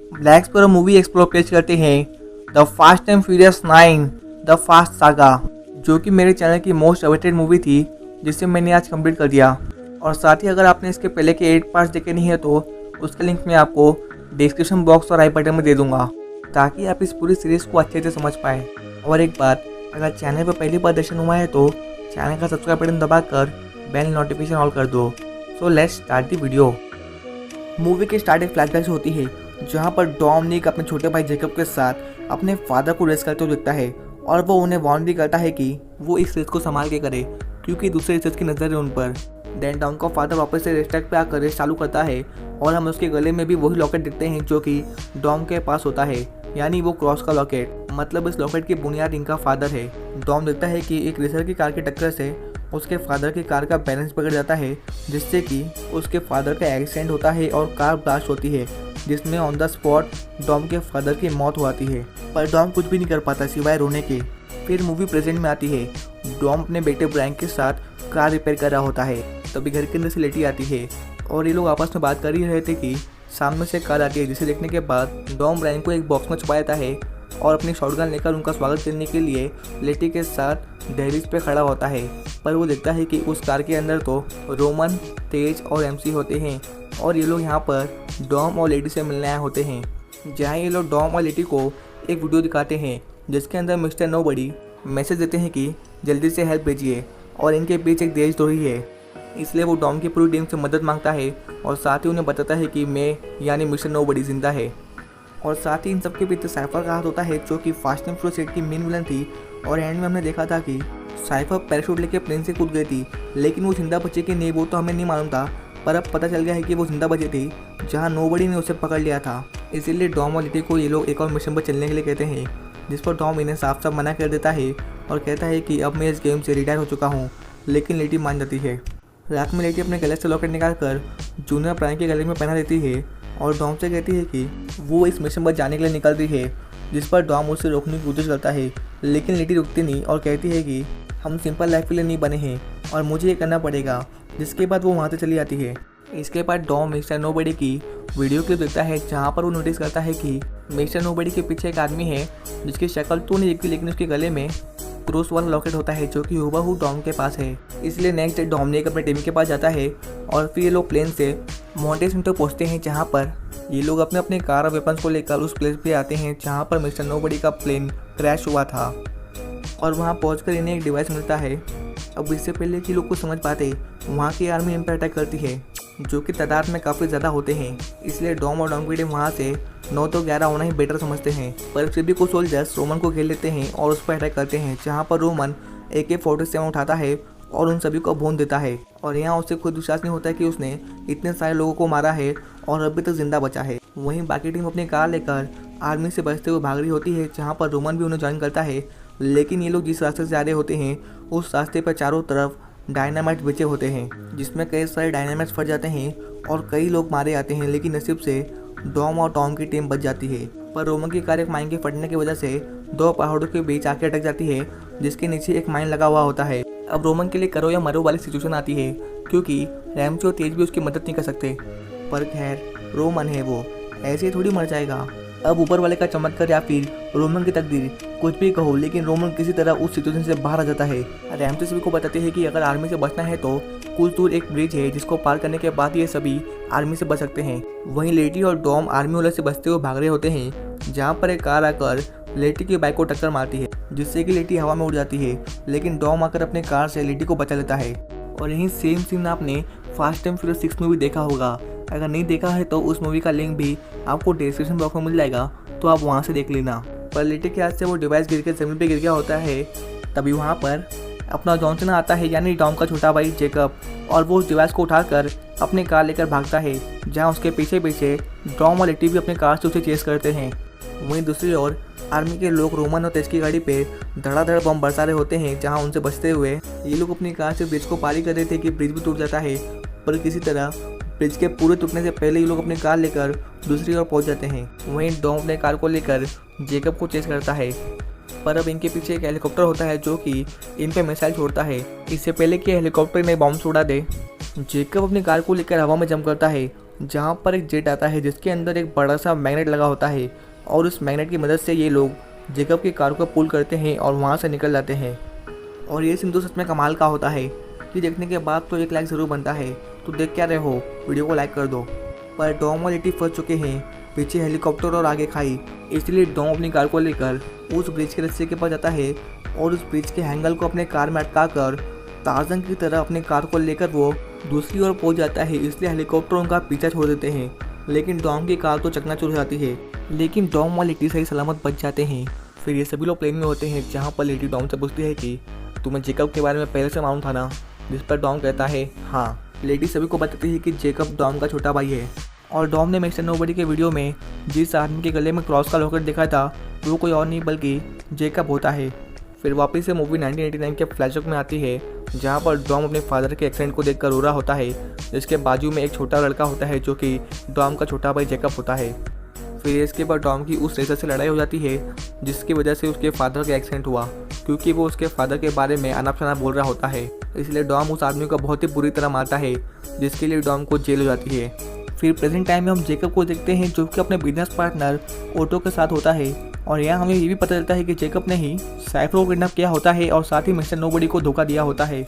Black sparrow movie explore पेश करते हैं the fast and furious 9 the fast saga, जो कि मेरे चैनल की मोस्ट अवेटेड मूवी थी, जिसे मैंने आज कंप्लीट कर दिया। और साथ ही अगर आपने इसके पहले के 8 पार्ट्स देखे नहीं है तो उसका लिंक मैं आपको डिस्क्रिप्शन बॉक्स और आई बटन में दे दूंगा, ताकि आप इस पूरी सीरीज़ को अच्छे से समझ पाए। और एक बात, अगर चैनल पर पहली बार दर्शन हुआ है तो चैनल का सब्सक्राइब बटन दबाकर बेल नोटिफिकेशन ऑल कर दो। So let's start the video. Movie की स्टार्टिंग फ्लैशबैक से होती है, जहां पर डोमिनिक अपने छोटे भाई जेकब के साथ अपने फादर को रेस करते हुए दिखता है और वो उन्हें वार्न भी करता है कि वो इस रेस को संभाल के करे, क्योंकि दूसरे रेसर्स की नज़र है उन पर। देन डॉम का फादर वापस से रेस ट्रैक पे आकर रेस चालू करता है और हम उसके गले में भी वही लॉकेट देखते हैं जो कि डॉम के पास होता है, यानी वो क्रॉस का लॉकेट। मतलब इस लॉकेट की बुनियाद इनका फादर है। डॉम देखता है कि एक रेसर की कार की टक्कर से उसके फादर की कार का बैलेंस बिगड़ जाता है, जिससे कि उसके फादर का एक्सीडेंट होता है और कार ब्लास्ट होती है, जिसमें ऑन द स्पॉट डॉम के फादर की मौत हो जाती है। पर डॉम कुछ भी नहीं कर पाता सिवाय रोने के। फिर मूवी प्रेजेंट में आती है। डॉम अपने बेटे ब्रायन के साथ कार रिपेयर कर रहा होता है, तभी घर के अंदर से लेटी आती है और ये लोग आपस में बात कर ही रहे थे कि सामने से कार आती है, जिसे देखने के बाद डॉम ब्रायन को एक बॉक्स में छुपा देता है और अपनी शॉटगन लेकर उनका स्वागत करने के लिए लेटी के साथ दहलीज पे खड़ा होता है। पर वो देखता है कि उस कार के अंदर तो रोमन, तेज और एमसी होते हैं और ये लोग यहाँ पर डॉम और लेटी से मिलने आए होते हैं। जहाँ ये लोग डॉम और लेटी को एक वीडियो दिखाते हैं, जिसके अंदर मिस्टर नोबडी मैसेज देते हैं कि जल्दी से हेल्प भेजिए और इनके पीछे एक देशद्रोही है। इसलिए वो डॉम की पूरी टीम से मदद मांगता है और साथ ही उन्हें बताता है कि मैं यानी मिस्टर नोबडी जिंदा है। और साथ ही इन सबके पीछे साइफर का हाथ होता है, जो कि फास्ट एंड फ्यूरियस 8 की मेन विलन थी। और एंड में हमने देखा था कि साइफर पैराशूट लेके प्लेन से कूद गई थी, लेकिन वो जिंदा बची कि नहीं वो तो हमें नहीं मालूम था। पर अब पता चल गया है कि वो जिंदा बची थी, जहाँ नोबडी ने उसे पकड़ लिया था। इसीलिए डॉम और लिटी को ये लोग एक और मिशन पर चलने के लिए कहते हैं, जिस पर डॉम इन्हें साफ साफ मना कर देता है और कहता है कि अब मैं इस गेम से रिटायर हो चुका हूँ। लेकिन लिटी मान जाती है। रात में लेटी अपने गले से लॉकेट निकाल कर जूनियर ब्रायन के गले में पहना देती है और डॉम से कहती है कि वो इस मिशन पर जाने के लिए निकलती है, जिस पर डॉम उसे रोकने की कोशिश करता है। लेकिन लिटी रुकती नहीं और कहती है कि हम सिंपल लाइफ के लिए नहीं बने हैं और मुझे ये करना पड़ेगा। जिसके बाद वो वहाँ से चली जाती है। इसके बाद डॉम मिस्टर नोबडी की वीडियो क्लिप देखता है, जहाँ पर वो नोटिस करता है कि मिस्टर नोबडी के पीछे एक आदमी है जिसकी शक्ल तो नहीं दिखती, लेकिन उसके गले में क्रॉस वाला लॉकेट होता है, जो कि हूबहू डॉम के पास है। इसलिए नेक्स्ट डे डोमिनिक अपने टीम के पास जाता है और फिर ये लोग प्लेन से माउंटेन तक पहुँचते हैं, जहाँ पर ये लोग अपने अपने कार और वेपन्स को लेकर उस प्लेस पे आते हैं जहाँ पर मिस्टर नोबडी का प्लेन क्रैश हुआ था। और वहाँ पहुँचकर इन्हें एक डिवाइस मिलता है। अब इससे पहले कि लोग कुछ समझ पाते, वहाँ की आर्मी इन पर अटैक करती है, जो कि तादाद में काफ़ी ज़्यादा होते हैं। इसलिए डॉम और डॉम की टीम वहाँ से 9 तो 11 होना ही बेटर समझते हैं। पर फिर भी कुछ सोल्जर्स रोमन को घेर लेते हैं और उस पर अटैक करते हैं, जहाँ पर रोमन AK-47 उठाता है और उन सभी को भून देता है। और यहाँ उसे खुद विश्वास नहीं होता है कि उसने इतने सारे लोगों को मारा है और अभी तक जिंदा बचा है। वहीं बाकी टीम अपनी कार लेकर आर्मी से बचते हुए भाग रही होती है, जहाँ पर रोमन भी उन्हें ज्वाइन करता है। लेकिन ये लोग जिस रास्ते से आ रहे होते हैं, उस रास्ते पर चारों तरफ डायनामाइट बिछे होते हैं, जिसमें कई सारे डायनामाइट्स फट जाते हैं और कई लोग मारे जाते हैं। लेकिन नसीब से डॉम और टॉम की टीम बच जाती है। पर रोमन की कार एक माइन के फटने की वजह से 2 पहाड़ों के बीच आके अटक जाती है, जिसके नीचे एक माइन लगा हुआ होता है। अब रोमन के लिए करो या मरो वाली सिचुएशन आती है, क्योंकि रैमसी और तेज भी उसकी मदद नहीं कर सकते। पर खैर रोमन है, वो ऐसे ही थोड़ी मर जाएगा। अब ऊपर वाले का चमत्कार या फिर रोमन की तकदीर, कुछ भी कहो, लेकिन रोमन किसी तरह उस सिचुएशन से बाहर आ जाता है। रैमसी सभी को बताते हैं कि अगर आर्मी से बचना है तो कुछ दूर एक ब्रिज है, जिसको पार करने के बाद ये सभी आर्मी से बच सकते हैं। वहीं लेटी और डॉम आर्मी वाले से बचते हुए भाग रहे होते हैं, जहाँ पर एक कार आकर लेटी की बाइक को टक्कर मारती है, जिससे कि लेटी हवा में उड़ जाती है। लेकिन डॉम आकर अपने कार से लेटी को बचा लेता है। और यही सेम सीन आपने फास्ट एंड फ्यूरियस 6 में भी देखा होगा। अगर नहीं देखा है तो उस मूवी का लिंक भी आपको डिस्क्रिप्शन बॉक्स में मिल जाएगा, तो आप वहाँ से देख लेना। पर लेटी के हाथ से वो डिवाइस गिर के ज़मीन पे गिर गया होता है। तभी वहाँ पर अपना जॉनसन आता है, यानी डॉम का छोटा भाई जेकब, और वो उस डिवाइस को उठाकर अपने कार लेकर भागता है, जहाँ उसके पीछे पीछे डॉम और लेटी भी अपने कार से उसे चेस करते हैं। वहीं दूसरी ओर आर्मी के लोग रोमन और तेज की गाड़ी पे धड़ाधड़ बम बरसा रहे होते हैं, जहाँ उनसे बचते हुए ये लोग अपनी कार से ब्रिज को पारी कर रहे थे कि ब्रिज भी टूट जाता है। पर किसी तरह ब्रिज के पूरे टूटने से पहले ये लोग अपनी कार लेकर दूसरी ओर पहुंच जाते हैं। वहीं डॉम अपने कार को लेकर जेकब को चेस करता है। पर अब इनके पीछे एक हेलीकॉप्टर होता है जो कि इन पे मिसाइल छोड़ता है। इससे पहले कि हेलीकॉप्टर में बॉम्ब उड़ा दे, जेकब अपनी कार को लेकर हवा में जंप करता है जहाँ पर एक जेट आता है जिसके अंदर एक बड़ा सा मैग्नेट लगा होता है और उस मैग्नेट की मदद से ये लोग जेकब की कार को पुल करते हैं और वहाँ से निकल जाते हैं। और ये सीन तो सच में कमाल का होता है कि देखने के बाद तो एक लाइक ज़रूर बनता है। तो देख क्या रहे हो, वीडियो को लाइक कर दो। पर डॉम और लेटी फंस चुके हैं, पीछे हेलीकॉप्टर और आगे खाई, इसलिए डॉम अपनी कार को लेकर उस ब्रिज के रस्ते के पास जाता है और उस ब्रिज के हैंडल को अपने कार में अटका कर टार्ज़न की तरह अपनी कार को लेकर वो दूसरी ओर पहुंच जाता है। इसलिए हेलीकॉप्टर उनका पीछा छोड़ देते हैं, लेकिन डॉम की कार तो चकनाचूर हो जाती है। लेकिन डॉम और लेटी सही सलामत बच जाते हैं। फिर ये सभी लोग प्लेन में होते हैं, जहाँ पर लेटी डॉम से पूछती है कि तुम्हें जेकब के बारे में पहले से मालूम था ना, जिस पर डॉम कहता है हाँ। लेटी सभी को बताती है कि जेकब डॉम का छोटा भाई है और डॉम ने मिस्टर नोबडी के वीडियो में जिस आदमी के गले में क्रॉस का लॉकेट देखा था वो कोई और नहीं बल्कि जेकब होता है। फिर वापस से मूवी 1989 के फ्लैशबैक में आती है, जहाँ पर डॉम अपने फादर के एक्सीडेंट को देखकर रो रहा होता है, जिसके बाजू में एक छोटा लड़का होता है जो कि डॉम का छोटा भाई जेकब होता है। फिर इसके बाद डॉम की उस रेसर से लड़ाई हो जाती है, जिसकी वजह से उसके फादर का एक्सीडेंट हुआ, क्योंकि वो उसके फादर के बारे में अनाप शनाप बोल रहा होता है। इसलिए डॉम उस आदमी को बहुत ही बुरी तरह मारता है, जिसके लिए डॉम को जेल हो जाती है। फिर प्रेजेंट टाइम में हम जेकब को देखते हैं, जो कि अपने बिजनेस पार्टनर ओटो के साथ होता है। और यहाँ हमें ये भी पता चलता है कि जेकब ने ही साइफर को किडनैप किया होता है और साथ ही मिस्टर नोबडी को धोखा दिया होता है।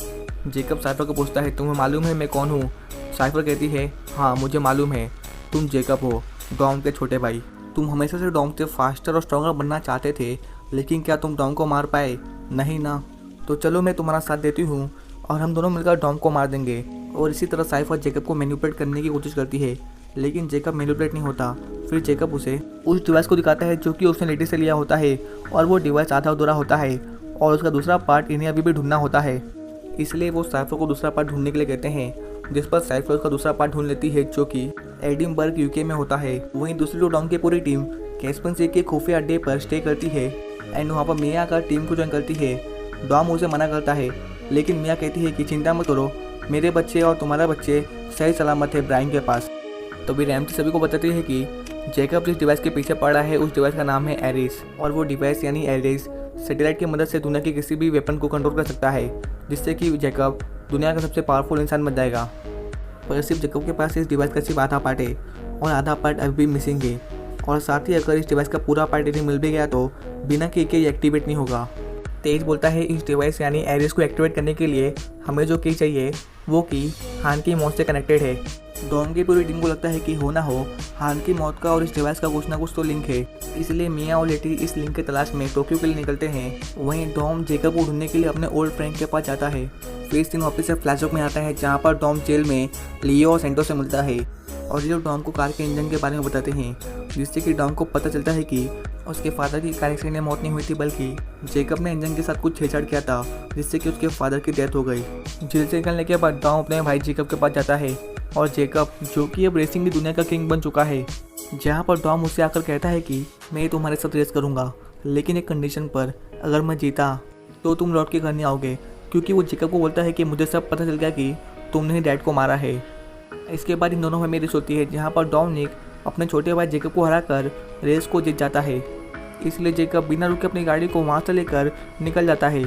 जेकब साइफर को पूछता है तुम्हें मालूम है मैं कौन हूँ? साइफर कहती है हाँ मुझे मालूम है, तुम जेकब हो, डॉम के छोटे भाई। तुम हमेशा से डॉम से फास्टर और स्ट्रॉन्गर बनना चाहते थे, लेकिन क्या तुम डॉम को मार पाए? नहीं ना। तो चलो मैं तुम्हारा साथ देती हूँ और हम दोनों मिलकर डॉम को मार देंगे। और इसी तरह साइफर जेकब को मैनिपुलेट करने की कोशिश करती है, लेकिन जेकब मैनिपुलेट नहीं होता। फिर जेकब उसे उस डिवाइस को दिखाता है जो कि उसने लेडी से लिया होता है, और वो डिवाइस आधा अधूरा होता है और उसका दूसरा पार्ट इन्हें अभी भी ढूंढना होता है। इसलिए वो साइफर को दूसरा पार्ट ढूंढने के लिए कहते हैं, जिस पर साइफर उसका दूसरा पार्ट ढूंढ लेती है, जो कि एडिनबर्ग यूके में होता है। वहीं दूसरी ओर डॉम की पूरी टीम कैस्पन सी के खुफिया अड्डे पर स्टे करती है एंड वहाँ पर मिया आकर टीम को ज्वाइन करती है। डॉम उसे मना करता है, लेकिन मिया कहती है कि चिंता मत करो, मेरे बच्चे और तुम्हारा बच्चे सही सलामत है ब्रायन के पास। तो भी रैमसी सभी को बताती है कि जेकब जिस डिवाइस के पीछे पड़ा है उस डिवाइस का नाम है एरिस, और वो डिवाइस यानी एरिस सैटेलाइट की मदद से दुनिया के किसी भी वेपन को कंट्रोल कर सकता है, जिससे कि जेकब दुनिया का सबसे पावरफुल इंसान बन जाएगा। पर सिर्फ जेकब के पास इस डिवाइस का सिर्फ आधा पार्ट है और आधा पार्ट अभी भी मिसिंग है। और साथ ही अगर इस डिवाइस का पूरा पार्ट यदि मिल भी गया तो बिना की के एक्टिवेट नहीं होगा। तेज बोलता है इस डिवाइस यानी एरिस को एक्टिवेट करने के लिए हमें जो की चाहिए वो की हान की मौत से कनेक्टेड है। डॉम की पूरी टीम को लगता है कि हो ना हो हान की मौत का और इस डिवाइस का कुछ ना कुछ तो लिंक है, इसलिए मिया और लेटी इस लिंक की तलाश में टोक्यो के लिए निकलते हैं। वहीं डॉम जेकब को ढूंढने के लिए अपने ओल्ड फ्रेंड के पास जाता है। फिर सीन वापस से फ्लैशबैक में आता है, जहाँ पर डॉम जेल में लियो और सेंटो से मिलता है और ये लोग डॉम को कार के इंजन के बारे में बताते हैं, जिससे कि डॉम को पता चलता है कि उसके फादर की कार एक्सीडेंट में मौत नहीं हुई थी, बल्कि जेकब ने इंजन के साथ कुछ छेड़छाड़ किया था, जिससे कि उसके फादर की डेथ हो गई। जेल से निकलने के बाद डॉम अपने भाई जेकब के पास जाता है और जेकब जो कि अब रेसिंग की दुनिया का किंग बन चुका है, जहाँ पर डॉम उससे आकर कहता है कि मैं तुम्हारे साथ रेस करूँगा, लेकिन एक कंडीशन पर, अगर मैं जीता तो तुम लौट के घर नहीं आओगे, क्योंकि वो जेकब को बोलता है कि मुझे सब पता चल गया कि तुमने ही डैड को मारा है। इसके बाद इन दोनों में रेस होती है, जहाँ पर डोमिनिक अपने छोटे भाई जेकब को हराकर रेस को जीत जाता है। इसलिए जेकब बिना रुके अपनी गाड़ी को वहाँ से लेकर निकल जाता है।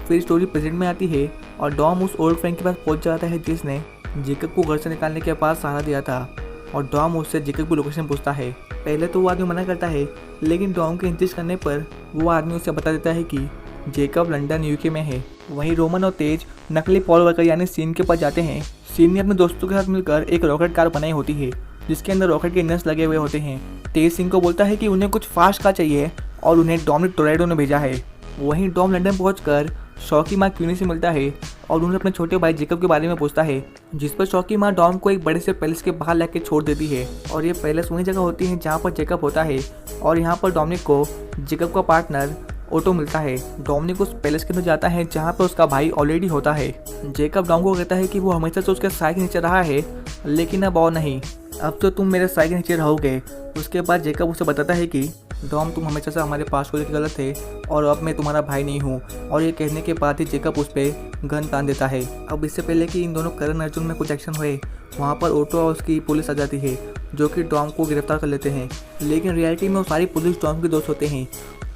फिर स्टोरी प्रेजेंट में आती है और डॉम उस ओल्ड फ्रेंड के पास पहुँच जाता है जिसने जेकब को घर से निकालने के बाद सहारा दिया था, और डॉम उससे जेकब की लोकेशन पूछता है। पहले तो वो आदमी मना करता है, लेकिन डॉम के इंतजार करने पर वो आदमी उसे बता देता है कि जेकब लंदन यूके में है। वहीं रोमन और तेज नकली पॉल वर्कर यानी सीन के पास जाते हैं। सीन ने अपने दोस्तों के साथ मिलकर एक रॉकेट कार बनाई होती है, जिसके अंदर रॉकेट के इंजन्स लगे हुए होते हैं। तेज सिंह को बोलता है कि उन्हें कुछ फास्ट कार चाहिए और उन्हें डोमिनिक टोरेडो ने भेजा है। वहीं डॉम लंदन पहुंचकर शौकी माँ क्यूनी से मिलता है और उन्हें अपने छोटे भाई जेकब के बारे में पूछता है, जिस पर शौकी माँ डॉम को एक बड़े से पैलेस के बाहर लेकर छोड़ देती है। और ये पैलेस वही जगह होती है जहाँ पर जेकब होता है, और यहाँ पर डोमिनिक को जेकब का पार्टनर ओटो मिलता है। डोमिनिक उस पैलेस के अंदर जाता है जहाँ पर उसका भाई ऑलरेडी होता है। जेकब डॉम को कहता है कि वो हमेशा से उसके साय के नीचे रहा है, लेकिन अब और नहीं, अब तो तुम मेरे साय के नीचे रहोगे। उसके बाद जेकब उसे बताता है कि डॉम तुम हमेशा से हमारे पास को लेकर गलत थे और अब मैं तुम्हारा भाई नहीं हूँ। और ये कहने के बाद ही जेकब उस पर गन तान देता है। अब इससे पहले कि इन दोनों करण अर्जुन में कुछ एक्शन हुए, वहाँ पर ओटो और उसकी पुलिस आ जाती है, जो कि डॉम को गिरफ्तार कर लेते हैं। लेकिन रियलिटी में वो सारी पुलिस डॉम के दोस्त होते हैं,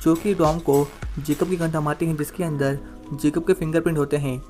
जो कि डॉम को जेकब की गन थमाते हैं, जिसके अंदर जेकब के फिंगरप्रिंट होते हैं।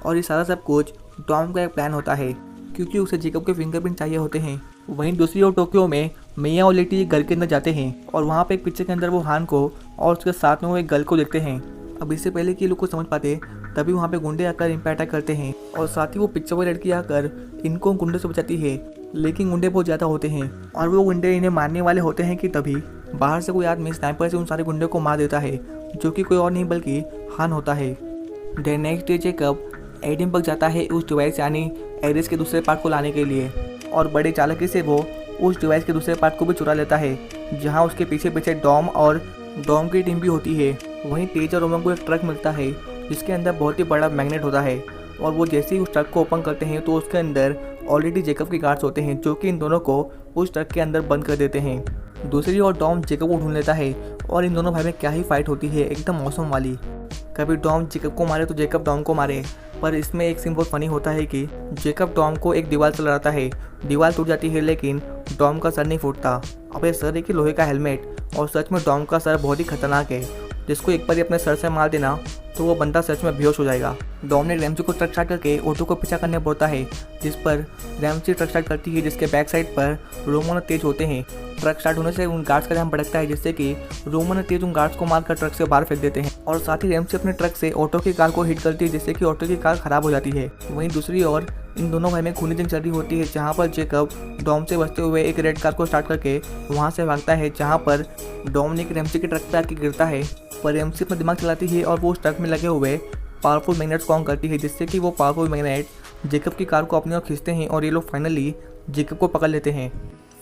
और ये सारा सब कुछ डॉम का एक प्लान होता है, क्योंकि उसे जेकब के फिंगरप्रिंट चाहिए होते हैं। वहीं दूसरी ओर टोक्यो में मिया और लेटी एक घर के अंदर जाते हैं और वहाँ पे एक पिक्चर के अंदर वो हान को और उसके साथ में वो एक गर्ल को देखते हैं। अब इससे पहले कि ये लोग को समझ पाते तभी वहाँ पे गुंडे आकर इन पे अटैक करते हैं और साथ ही वो पिक्चर वाली लड़की आकर इनको गुंडे से बचाती है। लेकिन गुंडे बहुत ज़्यादा होते हैं और वो गुंडे इन्हें मारने वाले होते हैं कि तभी बाहर से कोई आदमी स्नाइपर से उन सारे गुंडे को मार देता है, जो कि कोई और नहीं बल्कि हान होता है। The next day Jacob Edinburgh जाता है उस डिवाइस यानी एरिस के दूसरे पार्ट को लाने के लिए और बड़े चालाकी से वो उस डिवाइस के दूसरे पार्ट को भी चुरा लेता है, जहां उसके पीछे पीछे डॉम और डॉम की टीम भी होती है। वहीं तेज और रोमन को एक ट्रक मिलता है जिसके अंदर बहुत ही बड़ा मैग्नेट होता है और वो जैसे ही उस ट्रक को ओपन करते हैं तो उसके अंदर ऑलरेडी जेकब के गार्ड्स होते हैं, जो कि इन दोनों को उस ट्रक के अंदर बंद कर देते हैं। दूसरी ओर डॉम जेकब को ढूंढ लेता है और इन दोनों भाई में क्या ही फाइट होती है, एकदम मौसम वाली। कभी डॉम जेकब को मारे तो जेकब डॉम को मारे, पर इसमें एक सीन बहुत फनी होता है कि जेकब डॉम को एक दीवार से लड़ाता है, दीवार टूट जाती है लेकिन डॉम का सर नहीं फूटता। अब ये सर है कि लोहे का हेलमेट, और सच में डॉम का सर बहुत ही खतरनाक है, जिसको एक बार ही अपने सर से मार देना तो वो बंदा सच में बेहोश हो जाएगा। डॉम ने रैमसी को ट्रक स्टार्ट करके ऑटो को पीछा करने बोलता है, जिस पर रैमसी ट्रक स्टार्ट करती है, जिसके बैक साइड पर रोमन और तेज होते हैं। ट्रक स्टार्ट होने से उन गार्ड्स का ध्यान भटकता है, जिससे कि रोमन और तेज उन गार्ड्स को मारकर ट्रक से बाहर फेंक देते हैं और साथ ही रैमसी अपने ट्रक से ऑटो की कार को हिट करती है, जिससे कि ऑटो की कार खराब हो जाती है। वहीं दूसरी ओर इन दोनों भाई में खूनी जंग चल रही होती है, जहाँ पर जेकब डॉम से बचते हुए एक रेड कार को स्टार्ट करके वहाँ से भागता है, जहाँ पर डोमिनिक रैमसी के ट्रक पे आके गिरता है। पर रैमसी अपना दिमाग चलाती है और वो उस ट्रक में लगे हुए पावरफुल मैग्नेट्स को ऑन करती है, जिससे कि वो पावरफुल मैग्नेट जेकब की कार को अपनी ओर खींचते हैं और ये लोग फाइनली जेकब को पकड़ लेते हैं।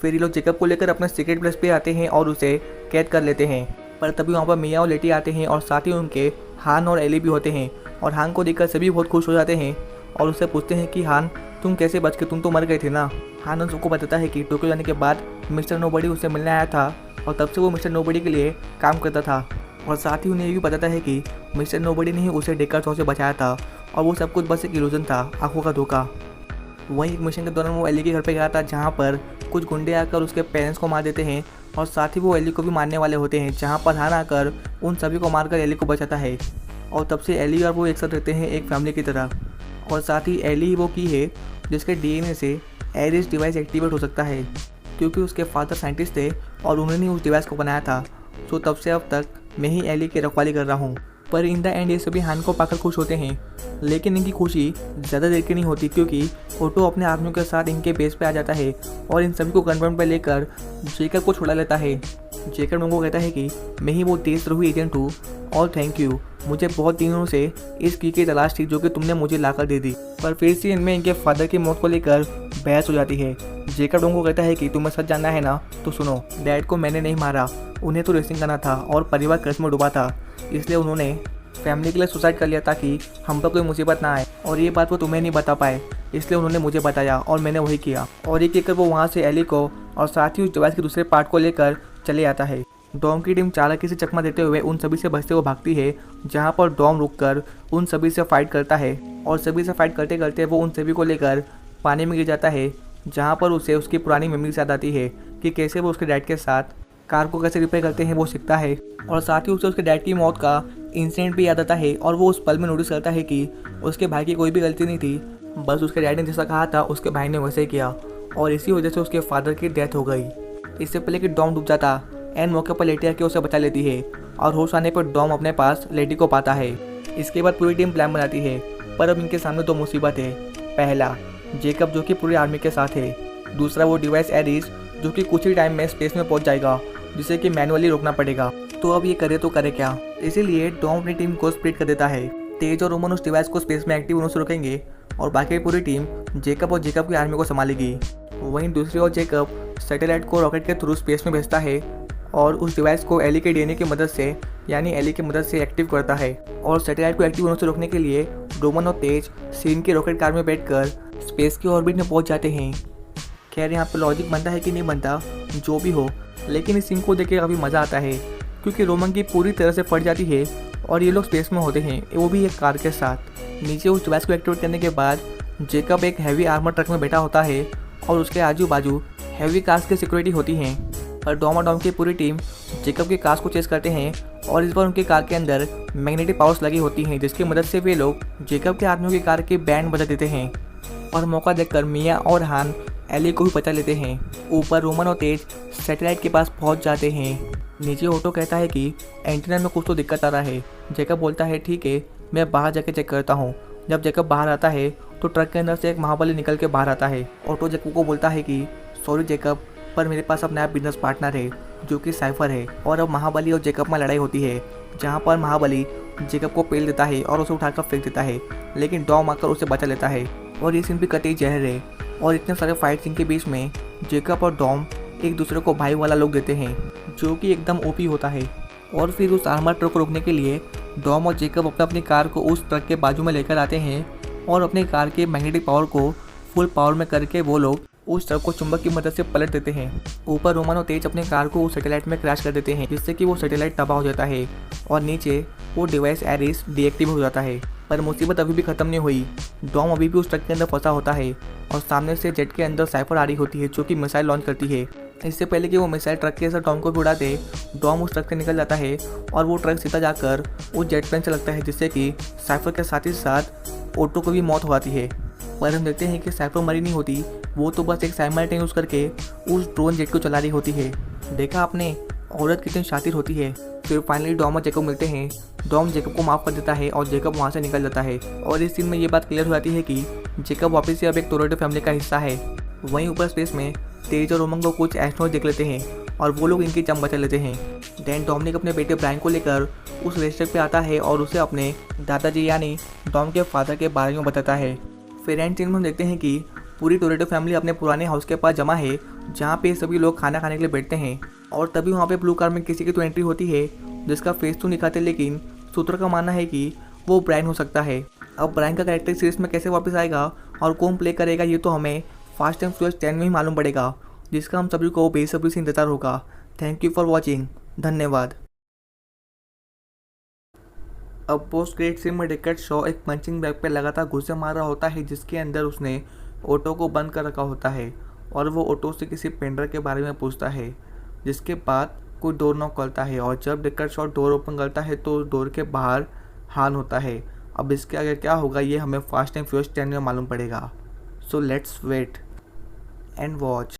फिर ये लोग जेकब को लेकर अपने सीक्रेट प्लेस पे आते हैं और उसे कैद कर लेते हैं। पर तभी वहाँ पर मिया और लेटी आते हैं और साथ ही उनके हान और एली भी होते हैं और हान को देखकर सभी बहुत खुश हो जाते हैं और उससे पूछते हैं कि हान तुम कैसे बच के, तुम तो मर गए थे ना। हान उन सबको बताता है कि टोक्यो जाने के बाद मिस्टर नोबडी उससे मिलने आया था और तब से वो मिस्टर नोबडी के लिए काम करता था, और साथ ही उन्हें ये भी बताता है कि मिस्टर नोबडी ने ही उसे डेकर शॉ से बचाया था और वो सब कुछ बस एक इल्यूजन था, आंखों का धोखा। वहीं एक मिशन के दौरान वो एली के घर पे गया था, जहाँ पर कुछ गुंडे आकर उसके पेरेंट्स को मार देते हैं और साथ ही वो एली को भी मारने वाले होते हैं, जहाँ पर हान आकर उन सभी को मारकर एली को बचाता है और तब से एली और वो एक साथ रहते हैं एक फैमिली की तरह। और साथ ही एली वो की है जिसके डीएनए से एरिस डिवाइस एक्टिवेट हो सकता है, क्योंकि उसके फादर साइंटिस्ट थे और उन्होंने ही उस डिवाइस को बनाया था। तो तब से अब तक मैं ही एली की रखवाली कर रहा हूँ। पर इन द एंड ये सभी हान को पाकर खुश होते हैं, लेकिन इनकी खुशी ज़्यादा देर की नहीं होती, क्योंकि ऑटो अपने आदमियों के साथ इनके बेस पे आ जाता है और इन सभी को गनपॉइंट पे लेकर जेकब को छुड़ा लेता है। जेकब उनको कहता है कि मैं ही वो देशद्रोही एजेंट हूँ और थैंक यू, मुझे बहुत दिनों से इस की तलाश थी जो कि तुमने मुझे लाकर दे दी। पर फिर से इनमें इनके फादर की मौत को लेकर बहस हो जाती है। जेकब उनको कहता है कि तुम्हें सच जानना है ना, तो सुनो, डैड को मैंने नहीं मारा, उन्हें तो रेसिंग करना था और परिवार कर्ज में डूबा था, इसलिए उन्होंने फैमिली के लिए सुसाइड कर लिया ताकि हम पर कोई मुसीबत ना आए, और ये बात वो तुम्हें नहीं बता पाए, इसलिए उन्होंने मुझे बताया और मैंने वही किया। और ये कहकर वो वहाँ से एली को और साथ ही उस डिवाइस के दूसरे पार्ट को लेकर चले आता है। डॉम की टीम चालाकी से चकमा देते हुए उन सभी से बचते हुए भागती है, जहाँ पर डॉम रुककर उन सभी से फाइट करता है और सभी से फाइट करते करते वो उन सभी को लेकर पानी में गिर जाता है, जहाँ पर उसे उसकी पुरानी मेमोरी याद आती है कि कैसे वो उसके डैड के साथ कार को कैसे रिपेयर करते हैं वो सीखता है, और साथ ही उसे उसके डैड की मौत का इंसिडेंट भी याद आता है और वो उस पल में नोटिस करता है कि उसके भाई की कोई भी गलती नहीं थी, बस उसके डैड ने जैसा कहा था उसके भाई ने वैसे ही किया और इसी वजह से उसके फादर की डेथ हो गई। इससे पहले कि डॉम डूब जाता, एन मौके पर लेटी आके उसे बचा लेती है और होश आने पर डॉम अपने पास लेडी को पाता है। इसके बाद पूरी टीम प्लान बनाती है, पर अब इनके सामने दो मुसीबत है। पहला, जेकब जो कि पूरी आर्मी के साथ है, दूसरा वो डिवाइस एरिस जो कि कुछ ही टाइम में स्पेस में पहुंच जाएगा, जिसे कि मैनुअली रोकना पड़ेगा। तो अब ये करे तो करे क्या, इसीलिए डॉम अपनी टीम को स्प्लिट कर देता है। तेज और रोमन उस डिवाइस को स्पेस में एक्टिव होने से रोकेंगे और बाकी पूरी टीम जेकब और जेकब की आर्मी को संभालेगी। वहीं दूसरी ओर जेकब सैटेलाइट को रॉकेट के थ्रू स्पेस में भेजता है और उस डिवाइस को एली के डीएनए की मदद से यानी एली की मदद से एक्टिव करता है, और सैटेलाइट को एक्टिव होने से रोकने के लिए रोमन और तेज सीन की रॉकेट कार में बैठकर स्पेस के ऑर्बिट में पहुंच जाते हैं। खैर यहाँ पर लॉजिक बनता है कि नहीं बनता, जो भी हो, लेकिन इस सीन को देख के काफ़ी मज़ा आता है, क्योंकि रोमन की पूरी तरह से फट जाती है और ये लोग स्पेस में होते हैं, वो भी एक कार के साथ। नीचे उस डिवाइस को एक्टिवेट करने के बाद जेकब एक हैवी आर्मर ट्रक में बैठा होता है और उसके आजू बाजू हैवी कार्स की सिक्योरिटी होती हैं। पर डॉम और डॉम की पूरी टीम जेकब के कार्स को चेस करते हैं और इस बार उनके कार के अंदर मैग्नेटिक पावर्स लगी होती हैं, जिसकी मदद से वे लोग जेकब के आदमियों की कार के बैंड बजा देते हैं। और मौका देखकर मिया और हान एली को भी बचा लेते हैं। ऊपर रोमन और तेज सैटेलाइट के पास पहुंच जाते हैं। नीचे ऑटो कहता है कि एंटीना में कुछ तो दिक्कत आ रहा है। जैकब बोलता है ठीक है, मैं बाहर जाके चेक करता हूँ। जब जैकब बाहर आता है तो ट्रक के अंदर से एक महाबली निकल के बाहर आता है। ऑटो जैकब को बोलता है कि सॉरी जैकब, पर मेरे पास अब नया बिजनेस पार्टनर है जो कि साइफर है। और अब महाबली और जैकब में लड़ाई होती है, जहाँ पर महाबली जैकब को पेल देता है और उसे उठाकर फेंक देता है, लेकिन डॉम आकर उसे बचा लेता है। और ये सीन भी कतई जहर है। और इतने सारे फाइट सीन के बीच में जैकब और डॉम एक दूसरे को भाई वाला लुक देते हैं, जो कि एकदम ओपी होता है। और फिर उस आर्मर ट्रक को रोकने के लिए डॉम और जैकब अपनी कार को उस ट्रक के बाजू में लेकर आते हैं और अपनी कार के मैग्नेटिक पावर को फुल पावर में करके वो लोग उस ट्रक को चुंबक की मदद से पलट देते हैं। ऊपर रोमन और तेज अपनी कार को उस सैटेलाइट में क्रैश कर देते हैं, जिससे कि वो सैटेलाइट तबाह हो जाता है और नीचे वो डिवाइस एरिस डीएक्टिव हो जाता है। पर मुसीबत अभी भी खत्म नहीं हुई। डॉम अभी भी उस ट्रक के अंदर फंसा होता है और सामने से जेट के अंदर साइफर आ रही होती है, जो कि मिसाइल लॉन्च करती है। इससे पहले कि वो मिसाइल ट्रक के साथ डॉम को भी उड़ा दे, डॉम उस ट्रक से निकल जाता है और वो ट्रक सीधा जाकर उस जेट प्लेन से लगता है, जिससे कि साइफर के साथ ही साथ ऑटो को भी मौत हो जाती है। पर हम देखते हैं कि साइफर मरी नहीं होती, वो तो बस एक साइमल्टेनियस यूज़ करके उस ड्रोन जेट को चला रही होती है। देखा आपने, औरत कितनी शातिर होती है। फिर फाइनली डॉम और जैकब मिलते हैं। डॉम जैकब को माफ़ कर देता है और जैकब वहाँ से निकल जाता है। और इस सीन में ये बात क्लियर हो जाती है कि जैकब वापस से अब एक टोरेटो फैमिली का हिस्सा है। वहीं ऊपर स्पेस में तेज और रोमन को कुछ एस्ट्रोनॉट देख लेते हैं और वो लोग इनकी जम बचा लेते हैं। देन डोमिनिक अपने बेटे ब्रायन को लेकर उस रेस्टोरेंट पे आता है और उसे अपने दादाजी यानी डॉम के फादर के बारे में बताता है। फिर एंड सीन में हम देखते हैं कि पूरी टोरेटो फैमिली अपने पुराने हाउस के पास जमा है, जहाँ पे सभी लोग खाना खाने के लिए बैठते हैं। और तभी वहाँ पे ब्लू कार में किसी की तो एंट्री होती है, जिसका फेस तो नहीं दिखाते, लेकिन सूत्र का मानना है कि वो ब्रायन हो सकता है। अब ब्रायन का कैरेक्टर सीरीज में कैसे वापस आएगा और कौन प्ले करेगा, ये तो हमें फास्ट एंड फ्यूरियस 10 में ही मालूम पड़ेगा, जिसका हम सभी को बेसब्री से इंतजार होगा। थैंक यू फॉर वॉचिंग, धन्यवाद। अब पोस्ट क्रेडिट सीन में डेकर्ड शॉ एक पंचिंग बैग पे लगातार घुसे मार रहा होता है, जिसके अंदर उसने ऑटो को बंद कर रखा होता है और वो ऑटो से किसी पेंडर के बारे में पूछता है, जिसके बाद कोई डोर नॉक करता है। और जब डेकर्ड शॉ डोर ओपन करता है तो डोर के बाहर हान होता है। अब इसके आगे क्या होगा ये हमें फास्ट एंड फ्यूरियस 10 में मालूम पड़ेगा। So let's wait and watch.